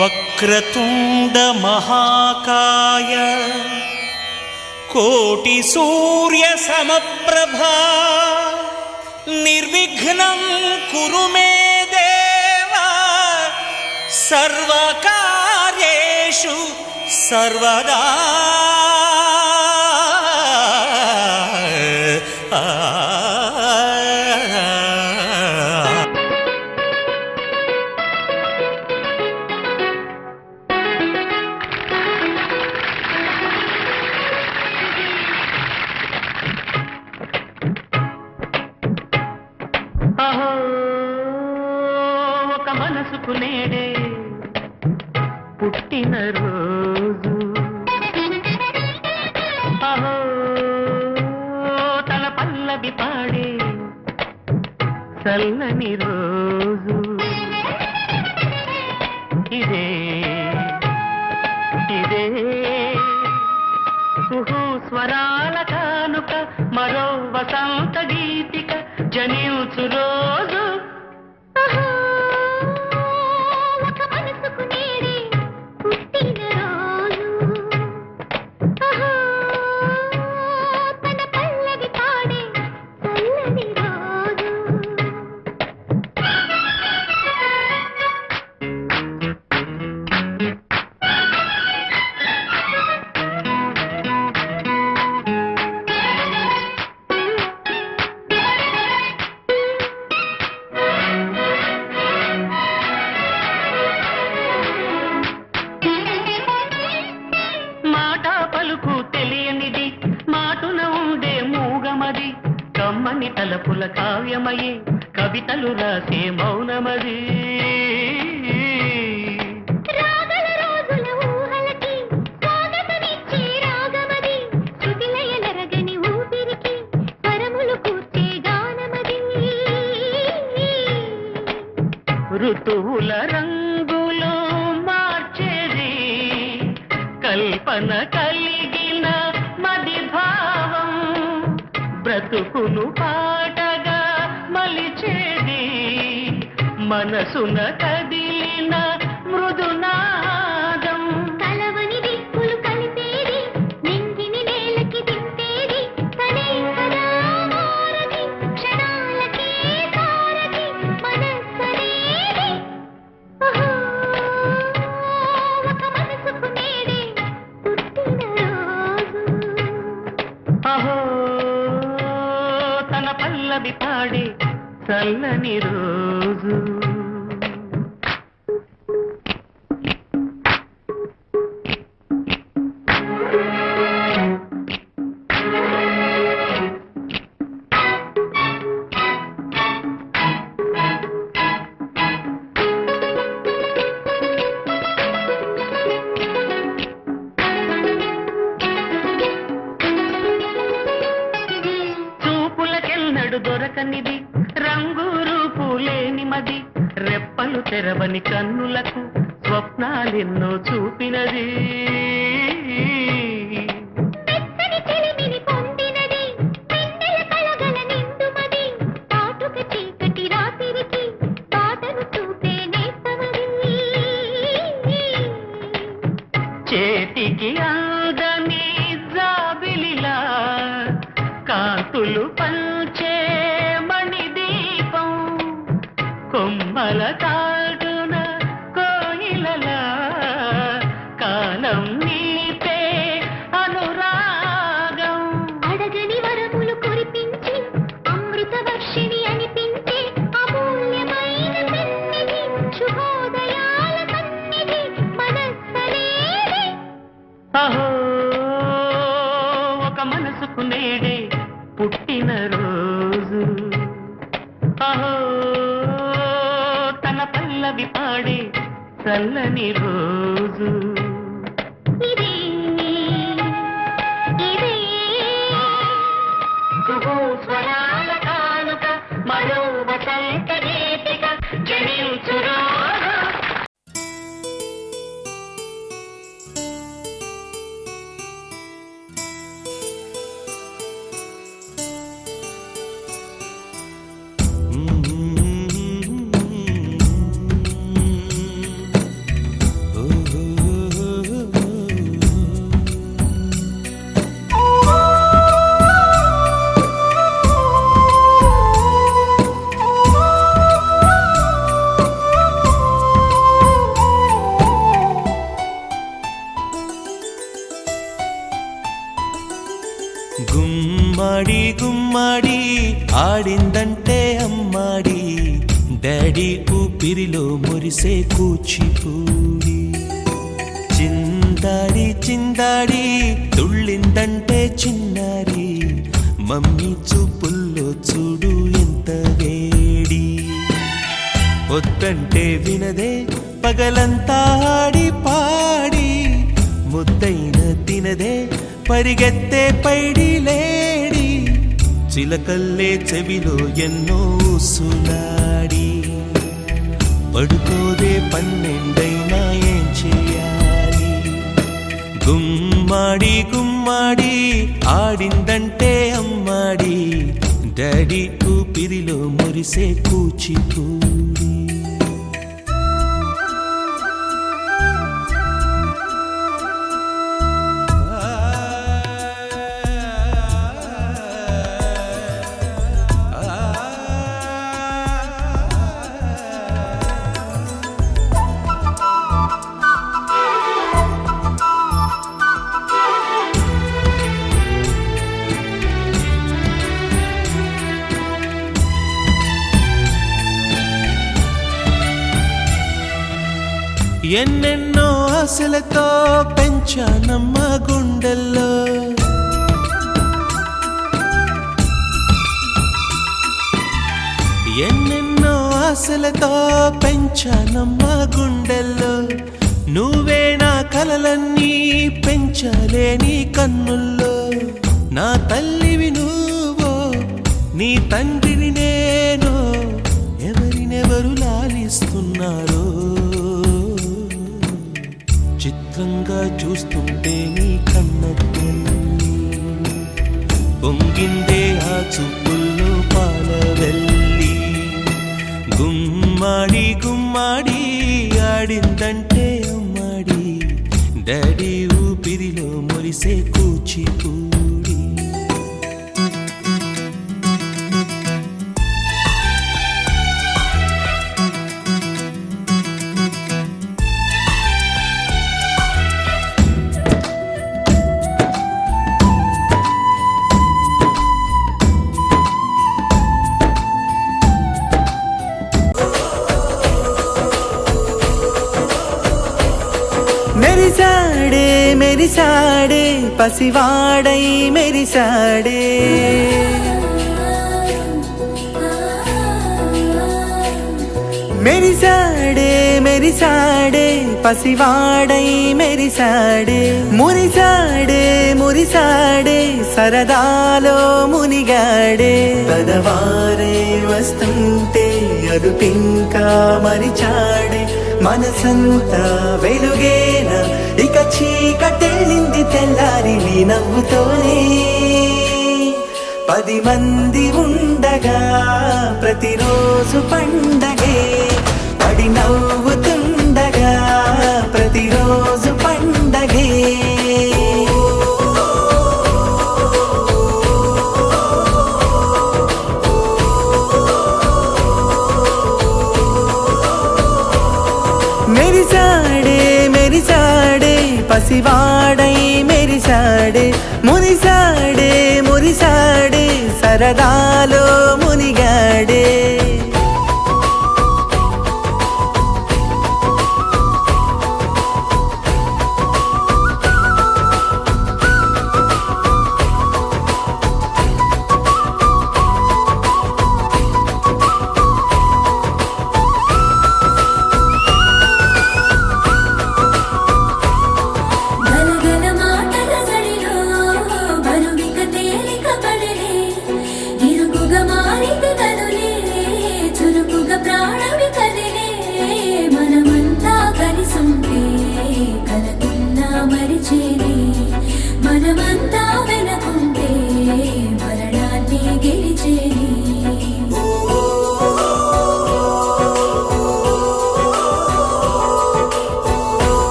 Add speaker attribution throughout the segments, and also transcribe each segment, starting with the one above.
Speaker 1: వక్రతుండ మహాకాయ కోటి సూర్య సమప్రభా నిర్విఘ్నం కురు మే దేవ సర్వకార్యేషు సర్వదా.
Speaker 2: అహో ఒక మనసుకు నేడే పుట్టిన రోజు, అహో తన పల్లవి పాడే చల్లని రోజు. ఇదే ఇదే కుహు స్వరాల కానుక, మరో వసంత గీతిక జనించు రోజు.
Speaker 3: ఒక మనసుకు నేడే పుట్టిన రోజు, తన పల్లవి పాడే చల్లని రోజు.
Speaker 2: పలుకు తెలియనిది, మాటున ఉండే మూగమది, కమ్మని తలపుల కావ్యమయే కవితలు రాసే మౌనమది.
Speaker 3: రాగల రోజుల ఊహలకి స్వాగతమిచ్చే రాగమది, శృతిలయ నరగని ఊపిరికి స్వరములు కూర్చే గానమది.
Speaker 2: ఋతువుల రంగులు మార్చేది కల్పన కలిగిన మది భావం, బ్రతుకును పాటగా మలిచేది మనసున కదిలిన మృదునాదం.
Speaker 3: కలవని దిక్కులు కలిపేది, నింగిని నేలకి దింపేది, తనే కదా మారది, క్షణాలకే సారది మనస్సనేది. ఒక మనసుకు నేడే పుట్టిన రోజు,
Speaker 2: అహో తన పల్లవి పాడే చల్లని రోజు. దొరకనిది రంగు రూపు లేని మది, రెప్పలు తెరవని కన్నులకు స్వప్నాలెన్నో చూపినది.
Speaker 3: మెత్తని చెలిమిని పొందినది, వెన్నెల కలగల నిండుమది, పాటుక చీకటి రాత్రికి పాటను చూపే నేస్తమది.
Speaker 2: చేతికి అందని జాబిలిలా కాంతులు పంచే మణిదీపం, కొమ్మల తాటున కోయిలలా కాలం నీపే అనురాగం.
Speaker 3: అడగని వరములు కురిపించి అమృత వర్షిణి అనిపించే అమూల్యమైన సన్నిధి, శుభోదయాల సన్నిధి మనస్సనేది.
Speaker 2: అహో ఒక మనసుకు నేడే పుట్టిన రోజు, అహో తన పల్లవి పాడే చల్లని రోజు.
Speaker 3: ఇదే ఇదే
Speaker 2: కుహు స్వరాల కానుక, మరో వసంత గీతిక జనించు రోజు.
Speaker 1: గుమ్మడి గుమ్మడి ఆడిందంటే అమ్మాడి డాడీ ఊపిరిలో మురిసే కూచిపూడి చిందాడి చిందాడి తుళ్ళిందంటే చిన్నారి మమ్మీ చూపుల్లో చూడు ఎంత వేడి వద్దంటే వినదే పగలంతా ఆడి పాడి ముద్దైన తినదే పరిగెత్తే పైడి లేడి చిలకల్లే చెవిలో ఎన్నో సులాడి పడుకోదే పన్నెండైనా ఏం చేయాలి గుమ్మాడి గుమ్మాడి ఆడిందంటే అమ్మాడి డాడీ ఊపిరిలో మురిసే కూచిపూడి ఎన్నెన్నో ఆశలతో పెంచానమ్మ గుండెల్లో ఎన్నెన్నో ఆశలతో పెంచానమ్మ గుండెల్లో నువ్వే నా కలలన్నీ పెంచాలే నీ కన్నుల్లో నా తల్లివి నువ్వో నీ తండ్రిని నేను ఎవరినెవరు లాలిస్తున్నారో చిత్రంగా చూస్తుంటే నీ కన్నట్టు పొంగిందే ఆ చూపుల్లో పాలవెల్లి గుమ్మాడి గుమ్మాడి ఆడిందంటే అమ్మాడి డాడీ ఊపిరిలో మురిసే కూచిపూడి
Speaker 4: మెరిసాడే మెరిసాడే పసివాడై మెరిసాడే మెరిసాడే మెరిసాడే పసివాడై మెరిసాడే మురిసాడే మురిసాడే సరదాలో మునిగాడే పదవారే వస్తుంటే అదుపింకా మరిచాడే మనసంతా వెలుగేన ఇక చీకటెళ్ళింది తెల్లారి నీ నవ్వుతోనే 10 మంది ఉండగా ప్రతిరోజు పండగే పడి నవ్వుతుండగా ప్రతిరోజు పండగే మెరిసాడే మెరిసాడే పసివాడై మెరిసాడే మురిసాడే మురిసాడే సరదాలో మునిగాడే
Speaker 3: గలగల మాటల సడిలో బరువిక తేలిక పడలే ఇరుగుగా మారితే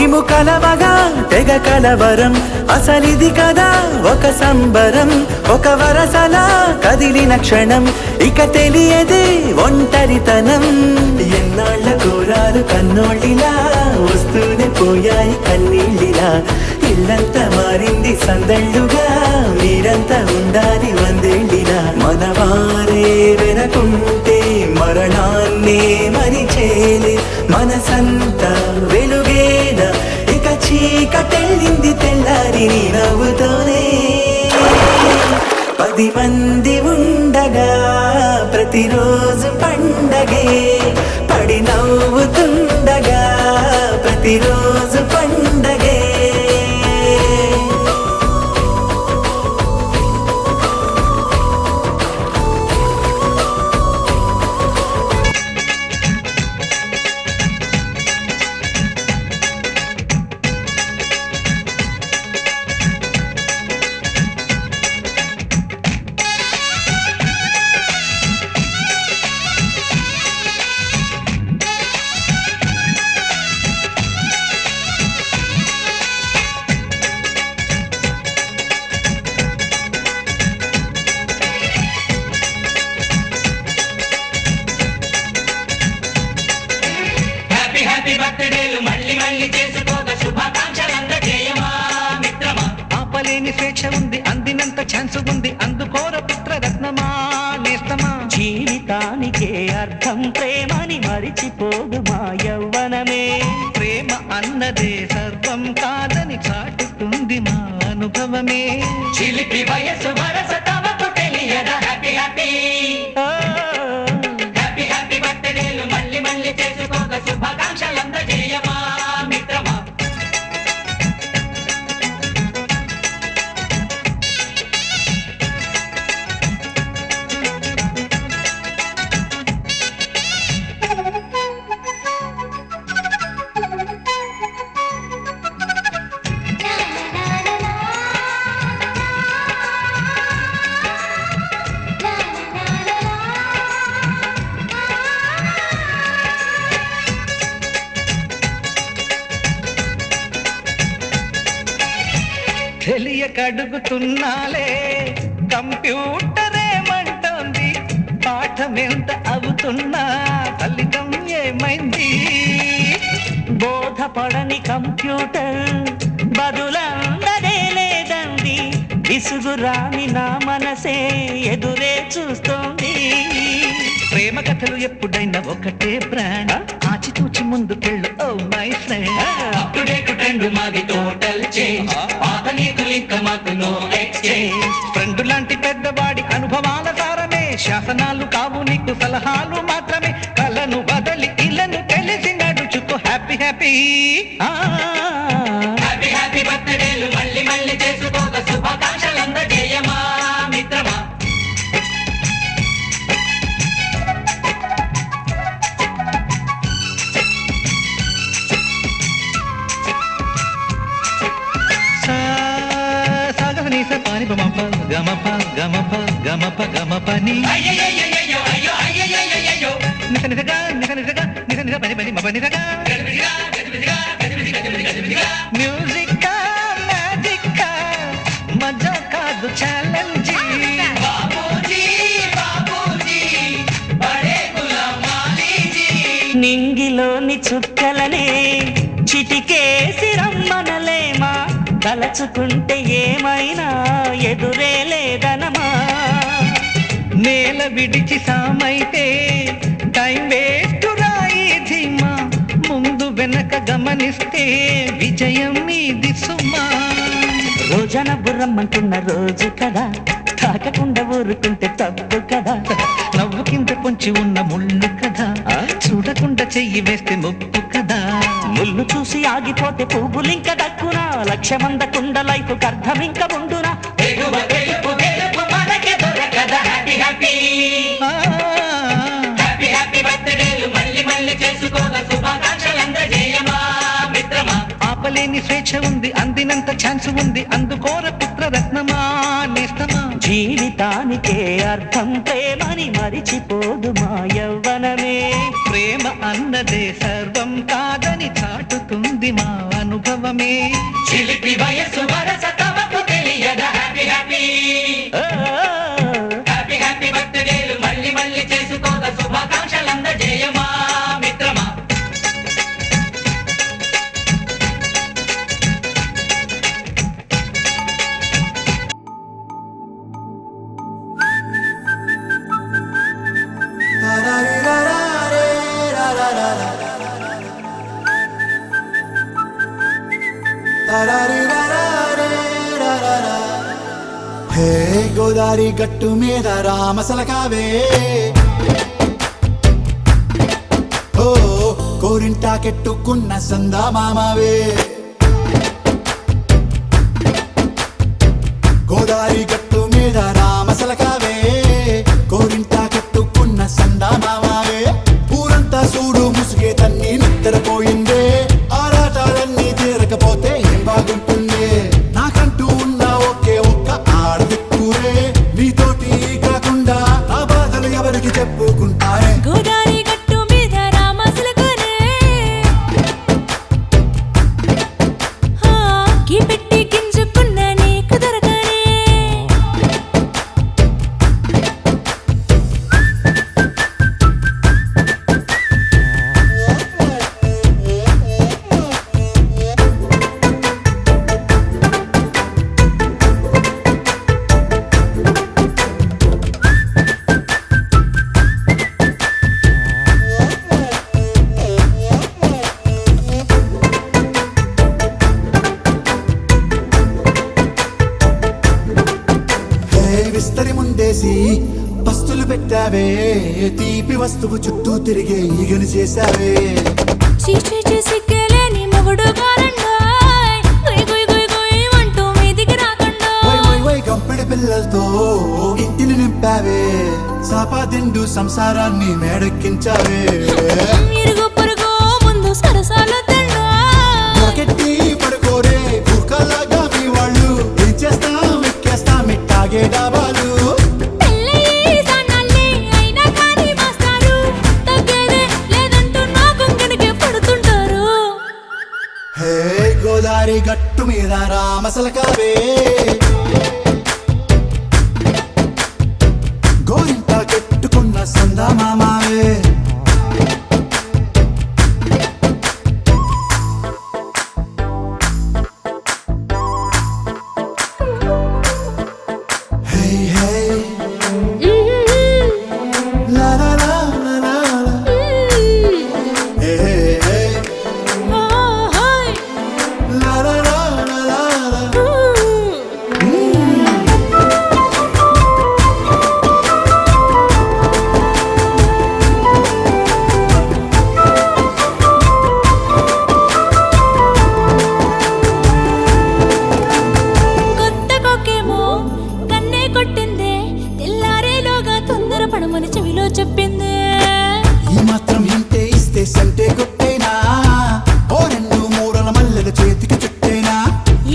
Speaker 4: మేము కలవగా తెగ కలవరం, అసలిది కదా ఒక సంబరం. ఒక వరసలా కదిలిన క్షణం, ఇక తెలియదే ఒంటరితనం. ఎన్నాళ్ళ కోరాలు కన్నోళ్ళిలా, వస్తూనే పోయాయి కన్నీళ్ళిలా. ఇల్లంతా మారింది సందళ్ళుగా, మీరంతా ఉండాలి వందేళ్ళిలా. మనవారే వెనకుంటే మరణాన్నే మరిచేలే, మనసంతా వెలుగేన ఇక చీకటెళ్ళింది తెల్లారి నీ నవ్వుతోనే. 10 మంది ఉండగా ప్రతిరోజు పండగే, పడి నవ్వుతుండగా ప్రతిరోజు పండగే.
Speaker 2: హ్యాపీ బర్త్డేలు మళ్ళీ మళ్ళీ చేసుకోక శుభాకాంక్షలందజేయమా మిత్రమా.
Speaker 5: ఆపలేని స్వేచ్ఛ ఉంది, అందినంత ఛాన్స్ ఉంది, అందుకోర పుత్రరత్నమా నేస్తమా.
Speaker 2: జీవితానికే అర్థం ప్రేమని మరిచిపోదు మా యవ్వనమే.
Speaker 5: ప్రేమ అన్నదే సర్వం కాదని చాటుతుంది మా అనుభవమే.
Speaker 2: చిలిపి వయసు వరస తమకు తెలియదా. హ్యాపీ హ్యాపీ హ్యాపీ హ్యాపీ బర్త్డేలు మళ్ళీ మళ్ళీ చేసుకోక శుభాకాంక్షలందజేయమా మిత్రమా.
Speaker 5: తెలియకడుగుతున్నాలే, కంప్యూటరేమంటోంది, పాఠమెంత అవుతున్నా ఫలితం ఏమైంది.
Speaker 2: బోధపడని కంప్యూటర్ బదులందదే లేదండి. విసుగురాని నా మనసే ఎదురే చూస్తోంది.
Speaker 5: ప్రేమ కథలు ఎప్పుడైనా ఒకటే బ్రాండ్, ఆచితూచి ముందుకెళ్ళు oh my friend.
Speaker 2: Up to date trend మాది టోటల్ చేంజ్. పాత నీతులు ఇంకా మాకు నో ఎక్స్చేంజ్.
Speaker 5: ఫ్రెండ్ లాంటి పెద్దవాడి అనుభవాల సారమే, శాసనాలు కావు నీకు సలహాలు మాత్రమే. కలను బదలి ఇలను తెలిసి నడుచుకో హ్యాపీ హ్యాపీ.
Speaker 2: హ్యాపీ హ్యాపీ బర్త్డేలు మళ్ళీ మళ్ళీ చేసుకోక శుభాకాంక్షలందజేయమా మిత్రమా.
Speaker 5: సాగనీస పాని బమప గమప గమప గమప గమపని
Speaker 2: అయ్యయ్యయ్యయ్యో అయ్యో అయ్యయ్యయ్యయ్యో.
Speaker 5: నిస నిసగా నిస నిసగా నిస నిస పని పని మప నిసగా.
Speaker 2: గజిబిజిగా గజిబిజిగా గజిబిజి గజిబిజి గజిబిజిగా.
Speaker 5: మ్యూజిక్ మ్యాజిక్ మజా కాదు ఛాలెంజ్.
Speaker 2: బాబూజీ బాబూజీ బడే గులాం మాలీజీ. నింగిలోని చుక్కలనే చిటికేసి రమ్మనలేమా. తలచుకుంటే ఏమైనా ఎదురే లేదనమా.
Speaker 5: నేల విడిచి సామైతే టైం వేస్ట్ రాయి ధీమా. ముందు వెనక గమనిస్తే విజయం మీది సుమా.
Speaker 2: రోజన బుర్రమ్మంటున్న రోజు కదా, తాకకుండా ఊరుకుంటే తప్పు కదా.
Speaker 5: నవ్వు కింద పొంచి ఉన్న ముళ్ళు కదా, చూడకుండా చెయ్యి వేస్తే ముప్పు కదా.
Speaker 2: ముళ్ళు చూసి ఆగిపోతే పువ్వులింక దక్కునా. లక్ష్యమందకుండ లైఫ్ అర్థం ఇంక ఉండునా. హ్యాపీ హ్యాపీ హ్యాపీ హ్యాపీ బర్త్డేలు మళ్ళీ మళ్ళీ చేసుకోక శుభాకాంక్షలందజేయమా మిత్రమా.
Speaker 5: ఆపలేని స్వేచ్ఛ ఉంది, అందినంత ఛాన్స్ ఉంది, అందుకోర పుత్రరత్నమా నేస్తమా.
Speaker 2: జీవితానికే అర్థం ప్రేమని మరిచిపోదు మా యవ్వనమే.
Speaker 5: ప్రేమ అన్నదే సర్వం కాదని చాటుతుంది మా అనుభవమే. చిలిపి వయసు వరస తమకు తెలియద హ్యాపీ హ్యాపీ హ్యాపీ హ్యాపీ బర్త్డేలు మళ్ళీ మళ్ళీ చేసుకోద శుభాకాంక్షలందజేయమా మిత్రమా.
Speaker 6: హే గోదారి గట్టు మీద రామసలకావే, ఓ కోరింటాకెట్టుకున్న సందా మామావే. గోదారి గట్టు మీద రామసలకావే, కోరింటాకెట్టుకున్న సందా మామావే. ఊరంతా చూడు ముసుగే తన్ని నిద్రపోయిందే, ఆరాటాలన్నీ తీరకపోతే ఏం బాగుంటుంది. నాకంటూ ఉన్న ఒకే ఒక్క ఆడదిక్కురే, నీతోటి కాకుండా ఆ బాధలు ఎవరికి చెప్పుకుంటారే.
Speaker 3: గోదారి గట్టు మీద రామసలకనే, గీ పెట్టి గింజుకున్న నీకు దొరకనే.
Speaker 6: హే విస్తరి ముందేసి పస్తులు పెట్టావే, తీపి వస్తువు చుట్టూ తిరిగే ఈగను చేశావే.
Speaker 3: చీచీ సిగ్గలేని మొగుడు గారండాయ్, గుయ్ గుయ్ గుయ్ గుయ్ అంటూ మీదికి రాకుండా.
Speaker 6: వై వై వై గంపెడి పిల్లలతో ఇంటిని నింపావే, సాపాదిండు సంసారాన్ని మేడెక్కించావే.
Speaker 3: ఇరుగు పొరుగు ముందు సరసాల తండా,
Speaker 6: దొరకెట్టి పడుకోరే కుక్కలాగా మీ వాళ్ళు, ఏం చేస్తాం ఎక్కేస్తాం మిట్టాగే డాబాలు.
Speaker 3: పెళ్ళయి సన్నాళ్ళే అయినా కానీ మాస్తారు, తగ్గేదే లేదంటూ నా కొంగనికే పడుతుంటారు.
Speaker 6: హే గోదారి గట్టు మీద రామసలకావే, గోరింట కెట్టుకున్న సందా మామావే. హే హే లా లా లా లా లా లా. హే హే హే లా లా లా లా లా లా.
Speaker 3: కొత్త కొక్కేమో కన్నే కొట్టిందే, తెల్లారేలోగా తొందర పడమని చెవిలో చెప్పిందే.
Speaker 6: ఈ మాత్రం ఇంటే ఇస్తే సంటే కొట్టేనా, ఓ రెండు మూరల మల్లెల చేతికి చుట్టేనా.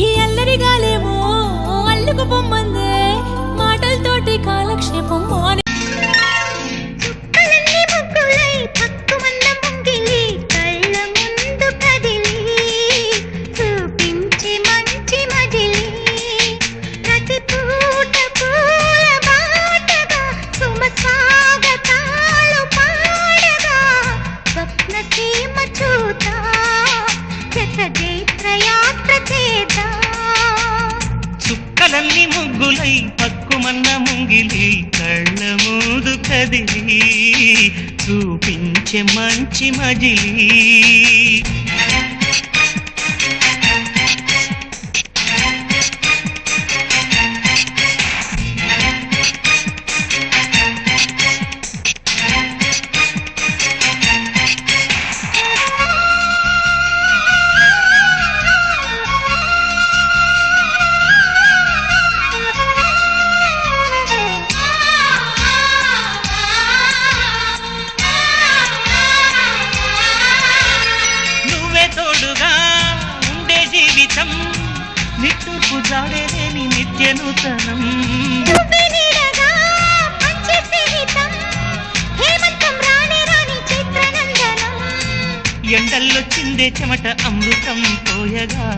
Speaker 3: ఈ అల్లరి గాలేమో అల్లుకు పొమ్మందే, మాటలతోటి కాలక్షేపం మాని. చుక్కలన్నీ ముగ్గులై పక్కుమన్న ముంగిలి, కళ్ళ ముందు కదిలి చూపించి మంచి మజిలి. ప్రతి పూట పూల బాటగా సుమ స్వాగతాలు పాడగా, స్వప్న సీమ చూతా జత జైత్రయాత్ర చేద్దా.
Speaker 2: చుక్కలన్నీ ముగ్గులై పక్కుమన్న ముంగిలి, కళ్ళ మూదు కదిలి చూపించే మంచి మజిలి. నిట్టూర్పు జాడేలేని నిత్య నూతనం
Speaker 3: నువ్వే నీడగా మంచి స్నేహితం హేమంతం రాణి రాణి చిత్రనందనం
Speaker 2: ఎండల్లో చిందే చెమట అమృతం పోయగా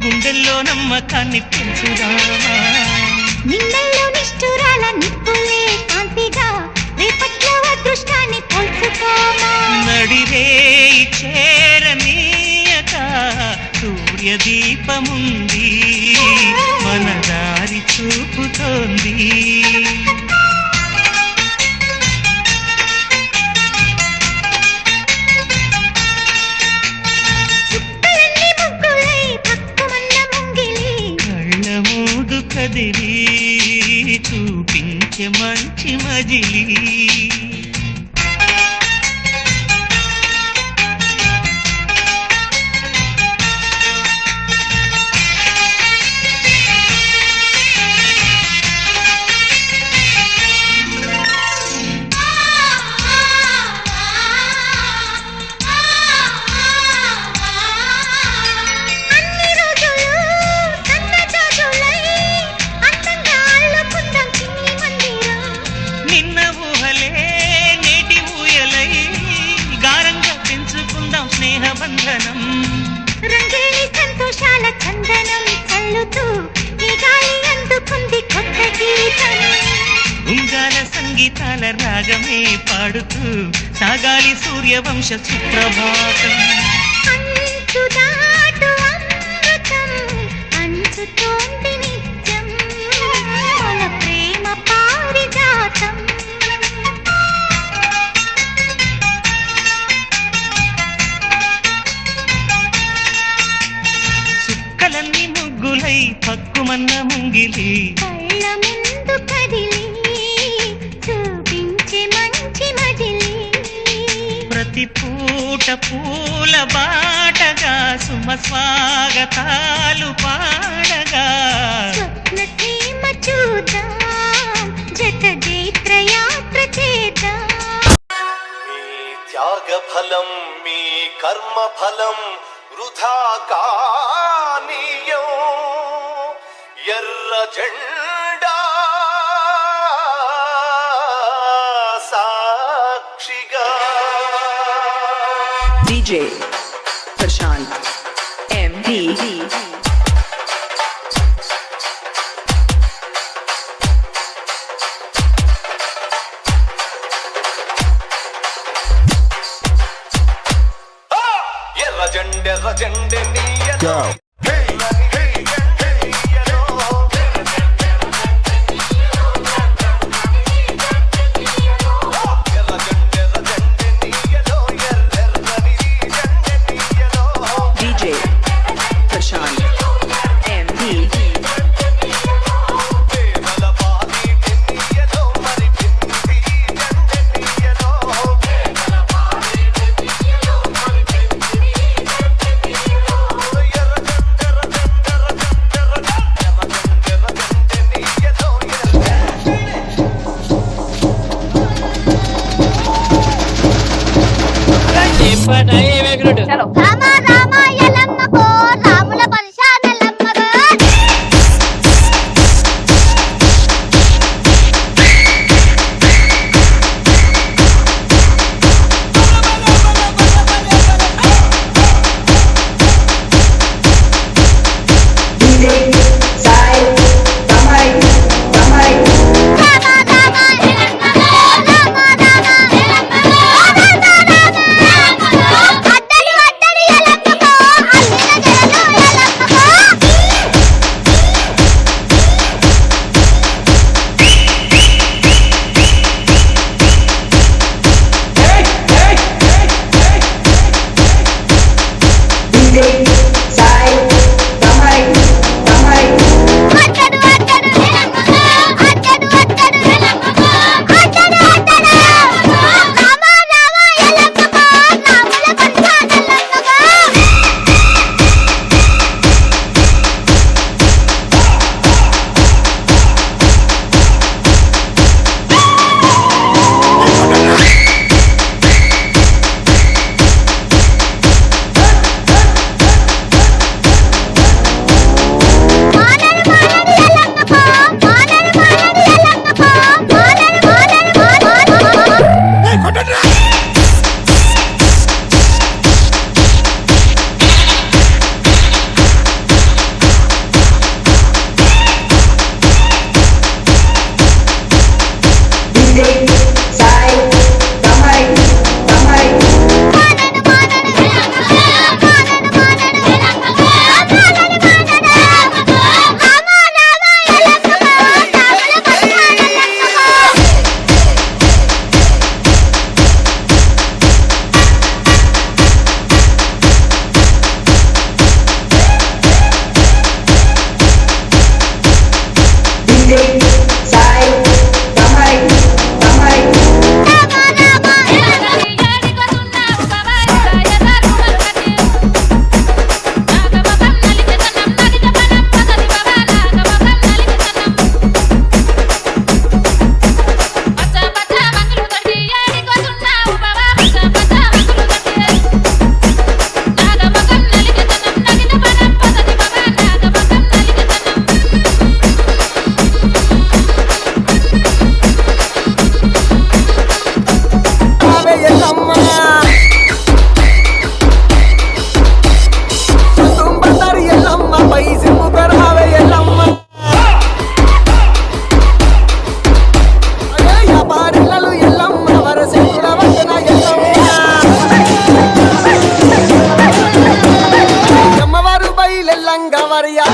Speaker 2: గుండెల్లో నమ్మకాన్ని పెంచుదామా
Speaker 3: నిన్నల్లో నిష్ఠురాల నిప్పులే కాంతిగా రేపట్లో అదృష్టాన్ని పోల్చుకోమా
Speaker 2: నడిరే చేరనీయక సూర్యదీపముంది మన దారి చూపుతోంది
Speaker 3: చుక్కలన్నీ ముగ్గులై పక్కుమన్న ముంగిలి
Speaker 2: కళ్ళ మూదు కదిలి చూపించే మంచి మజిలీ
Speaker 3: అన్ని రోజులు సన్నజాజులై అందంగా అల్లుకుందాం చిన్ని మందిరం
Speaker 2: నిన్న ఊహలే నేటి ఊయలై గారంగా పెంచుకుందాం స్నేహబంధనం
Speaker 3: రంగేలి సంతోషాల చందనం చల్లుతూ ఈ గాలి అందుకుంది కొత్త గీతం
Speaker 2: ఉంగాల సంగీతాల రాగమే పాడుతూ సాగాలి సూర్యవంశ సుప్రభాతం
Speaker 3: అంచు దాటు అమృతం అంచుతోంది నిత్యం మన ప్రేమ పారిజాతం
Speaker 2: చుక్కలన్నీ ముగ్గులై పక్కుమన్న ముంగిలి
Speaker 3: కళ్ళ ముందు కదిలి చూపించే మంచి మజిలీ
Speaker 2: ప్రతి పూట పూల బాటగా సుమ స్వాగతాలు పాడగా
Speaker 3: స్వప్న ప్రేమ చూద్దాం జత జైత్ర యాత్ర చేద్దాం
Speaker 1: మీ త్యాగ ఫలం మీ కర్మ ఫలం వృధా కానీయం ఎర్ర జెండా సాక్షిగా
Speaker 7: DJ Prashant MD
Speaker 1: ఎర్ర జెండె నీయలో
Speaker 7: DJ Prashant MD
Speaker 3: Rama Rama ఎల్లమ్మకో రాముల పరిశాదలమ్మగో అద్దడి అద్దడి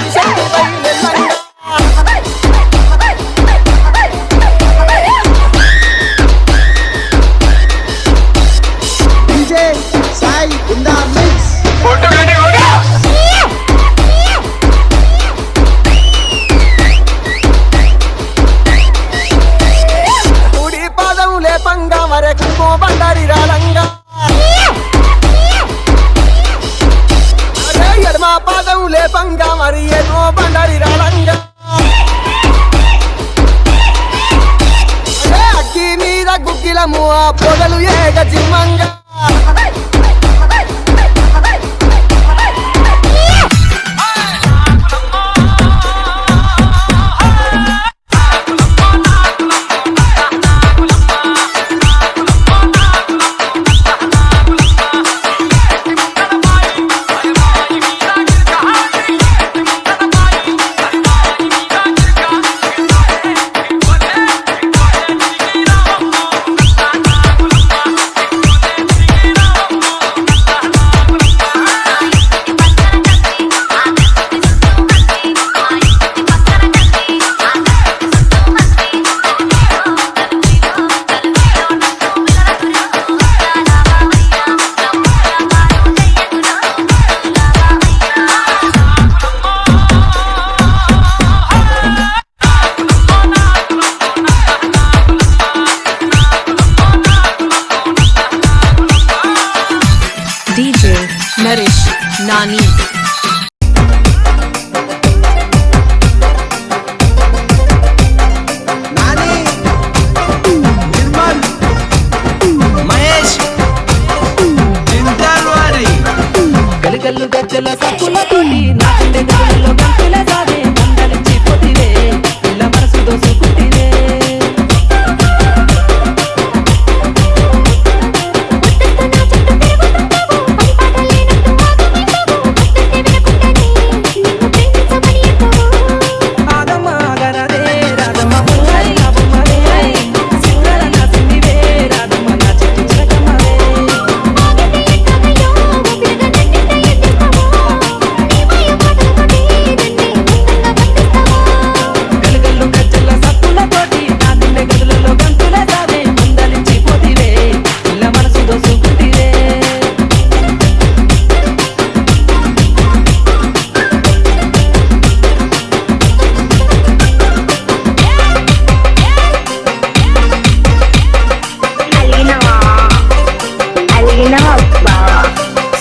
Speaker 8: Adishakti బయలెల్లంగా
Speaker 6: DJ Sai in the mix.
Speaker 8: కుడి పాదం లేపంగా మరెక్కుకో బండారి రాలంగా అరే ఎడమ పాదం లేపంగా మరి ఏమో బండారి రాలంగా అరే అగ్గి మీద గుగ్గిలము ఆ పొగలు ఏగ జిమ్మంగా
Speaker 7: DJ Naresh Nani.
Speaker 8: Nani Nirmal Mahesh జిందాల్వారి
Speaker 5: గలిగల్లు గజ్జల సక్కులతోటి నా గుండె గదులలో గంతుల సాగే మందరించి పొదివే పిల్ల మనసు దోసుకుంటివే ఆగమ్మ ఆగరదే రాధమ్మ ముల్లై లాభమ్మవే సింగర నా సిందివే రాధమ్మ నా చెట్టు చిలకమ్మవే గలుగల్లు గజ్జల సప్పులతోటి నా గుండె గదులలో గంతుల సాగే మందలించి పోతివే పిల్ల మనసు దోసుకుంటివే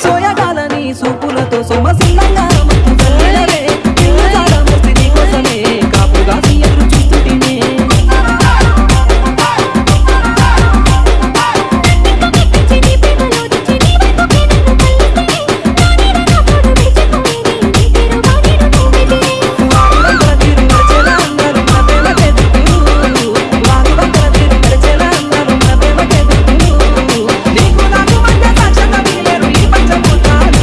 Speaker 5: సోయగాలని సూపులతో సొమ్మసిల్లంగా మత్తు చల్లవే పిల్లగాడ మస్తి నీ కోసమే కాపుగా ఎదురు చూస్తుంటినే వాగువంకర తీరు నడిచేలా అన్నారు నా ప్రేమకే దిక్కు వాగువంకర తీరు నడిచేలా అన్నారు నా ప్రేమకే దిక్కు నీకు నాకు మధ్య సాక్ష్యంగా మిగిలేరు ఈ పంచభూతాలు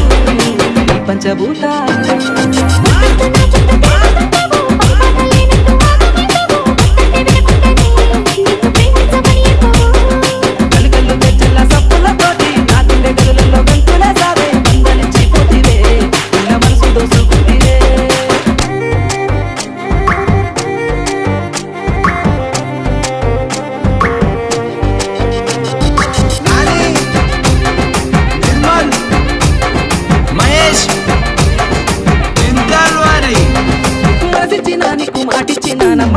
Speaker 5: గలుగల్లు గజ్జల సప్పులతోటి నా గుండె గదులలో గంతుల సాగే మందలించి పోతివే పిల్ల మనసు దోసుకుంటివే
Speaker 8: నాని నిర్మల్ మహేష్ జిందాల్వారి
Speaker 5: రసిచ్చిన నీకు మాటిచ్చిన నమ్మ